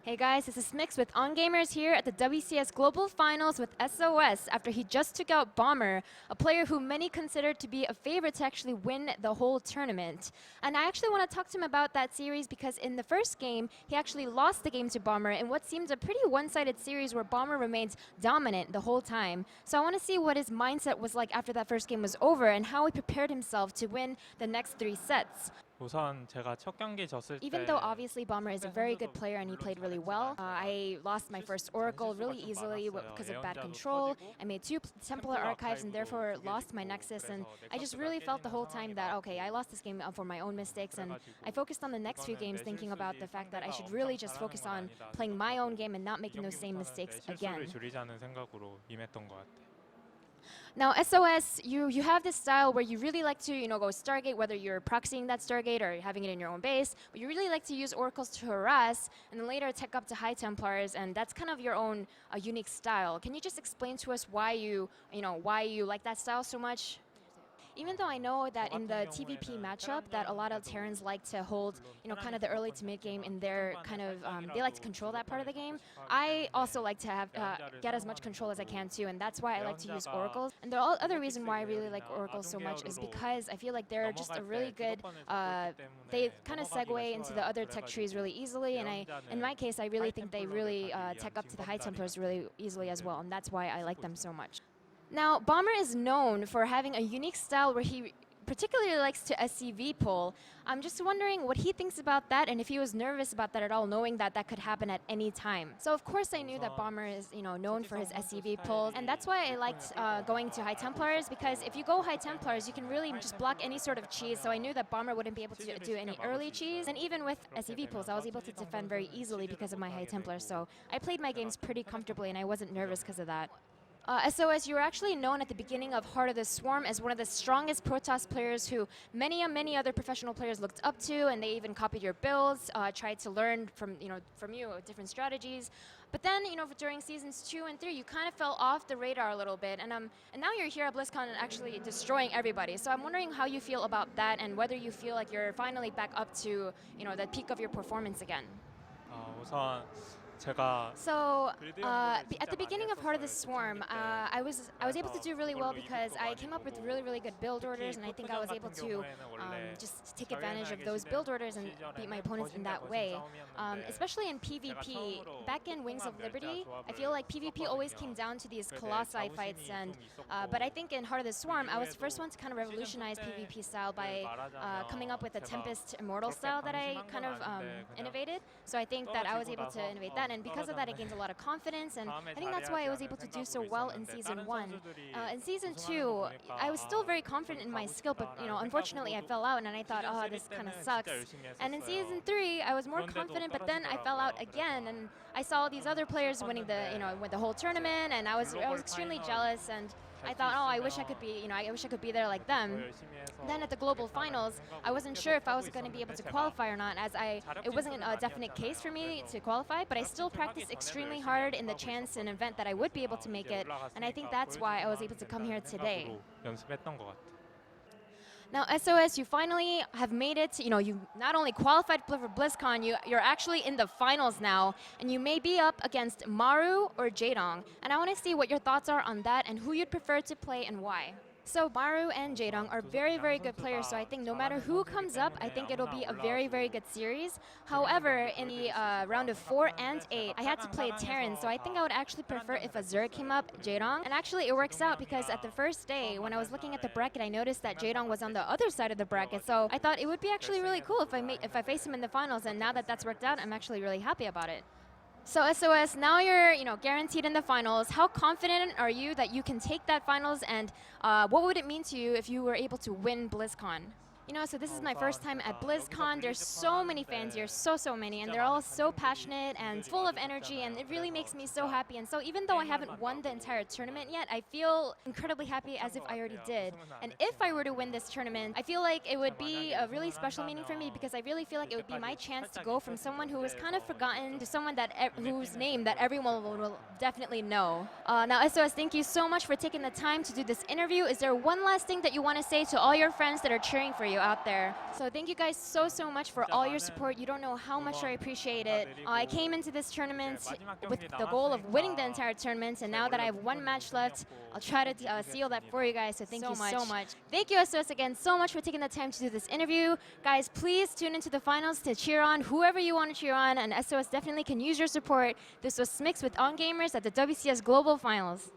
Hey guys, this is Smix with On Gamers here at the WCS Global Finals with SoS after he just took out Bomber, a player who many consider to be a favorite to actually win the whole tournament. And I actually want to talk to him about that series because in the first game, he actually lost the game to Bomber in what seemed a pretty one-sided series where Bomber remains dominant the whole time. So I want to see what his mindset was like after that first game was over and how he prepared himself to win the next 3 sets. 우선 제가 첫 경기 졌을 Even though obviously Bomber is a very good player and he played really well, I lost my first Oracle really easily because of bad control. I made 2 Templar Archives and therefore lost my Nexus, and I just really felt the whole time that, okay, I lost this game for my own mistakes, and I focused on the next few games thinking about the fact that I should really just focus on playing my own game and not making those same mistakes again. 줄이자는 생각으로 임했던 것 같아요. Now, SoS, you have this style where you really like to, go Stargate, whether you're proxying that Stargate or having it in your own base, but you really like to use Oracles to harass and then later tech up to High Templars, and that's kind of your own unique style. Can you just explain to us why you like that style so much? Even though I know that in the TVP matchup that a lot of Terrans like to hold, kind of the early to mid game in their kind of, they like to control that part of the game. I also like to have get as much control as I can too, and that's why I like to use Oracles. And the other reason why I really like Oracles so much is because I feel like they're just a really good, they kind of segue into the other tech trees really easily, and in my case, I really think they really tech up to the High Templars really easily as well, and that's why I like them so much. Now, Bomber is known for having a unique style where he particularly likes to SCV pull. I'm just wondering what he thinks about that and if he was nervous about that at all, knowing that that could happen at any time. So of course I knew that Bomber is known for his SCV pulls, and that's why I liked going to High Templars, because if you go High Templars, you can really just block any sort of cheese, so I knew that Bomber wouldn't be able to do any early cheese, and even with SCV pulls, I was able to defend very easily because of my High Templars, so I played my games pretty comfortably and I wasn't nervous because of that. SoS, you were actually known at the beginning of Heart of the Swarm as one of the strongest Protoss players who many other professional players looked up to, and they even copied your builds, tried to learn from you different strategies. But then, during seasons 2 and 3, you kind of fell off the radar a little bit, and now you're here at Blizzcon and actually destroying everybody. So I'm wondering how you feel about that, and whether you feel like you're finally back up to the peak of your performance again. 우선 So at the beginning of Heart of the Swarm, I was able to do really well because I came up with really good build orders, and I think I was able to just take advantage of those build orders and beat my opponents in that way. Especially in PvP, back in Wings of Liberty, I feel like PvP always came down to these Colossi fights, and but I think in Heart of the Swarm, I was the first one to kind of revolutionize PvP style by coming up with a Tempest Immortal style that I kind of innovated. So I think that I was able to innovate that. And because of that, I gained a lot of confidence, and I think that's why I was able to do so well in Season 1. In Season 2, I was still very confident in my skill, but unfortunately I fell out, and I thought, oh, this kind of sucks. And in Season 3, I was more confident, but then I fell out again, and I saw these other players winning with the whole tournament, and I was extremely jealous, and I thought, oh, I wish I could be there like them. Then at the global finals, I wasn't sure if I was going to be able to qualify or not, as it wasn't a definite case for me to qualify, but I still practiced extremely hard in the chance and event that I would be able to make it, and I think that's why I was able to come here today. Now, SoS, you finally have made it. You not only qualified for BlizzCon, you're actually in the finals now, and you may be up against Maru or Jaedong. And I want to see what your thoughts are on that and who you'd prefer to play and why. So Maru and Jaedong are very good players, so I think no matter who comes up, I think it'll be a very good series. However, in the round of 4 and 8, I had to play a Terran, so I think I would actually prefer if Azure came up Jaedong. And actually it works out because at the first day, when I was looking at the bracket, I noticed that Jaedong was on the other side of the bracket, so I thought it would be actually really cool if I face him in the finals, and now that that's worked out, I'm actually really happy about it. So SoS, now you're guaranteed in the finals. How confident are you that you can take that finals, and what would it mean to you if you were able to win BlizzCon? So this is my first time at BlizzCon. There's so many fans here, so many, and they're all so passionate and full of energy, and it really makes me so happy. And so even though I haven't won the entire tournament yet, I feel incredibly happy as if I already did. And if I were to win this tournament, I feel like it would be a really special meaning for me, because I really feel like it would be my chance to go from someone who was kind of forgotten to someone whose name that everyone will definitely know. Now, SoS, thank you so much for taking the time to do this interview. Is there one last thing that you want to say to all your friends that are cheering for you? you out there. So thank you guys so much for 진짜 all your 많은 support. You don't know how much I appreciate 응원 it. I 감사드리고 came into this tournament 이제 마지막 with 경기 the goal of winning the 남았으니까 entire tournament, and 제 now that I 원래 have one 목표는 match left, 우승이었고 I'll try to 꼭 seal that for you guys. So thank you so much. 이기겠습니다. Thank you, SOS, again so much for taking the time to do this interview. Guys, please tune into the finals to cheer on whoever you want to cheer on, and SOS definitely can use your support. This was Smix with On Gamers at the WCS Global Finals.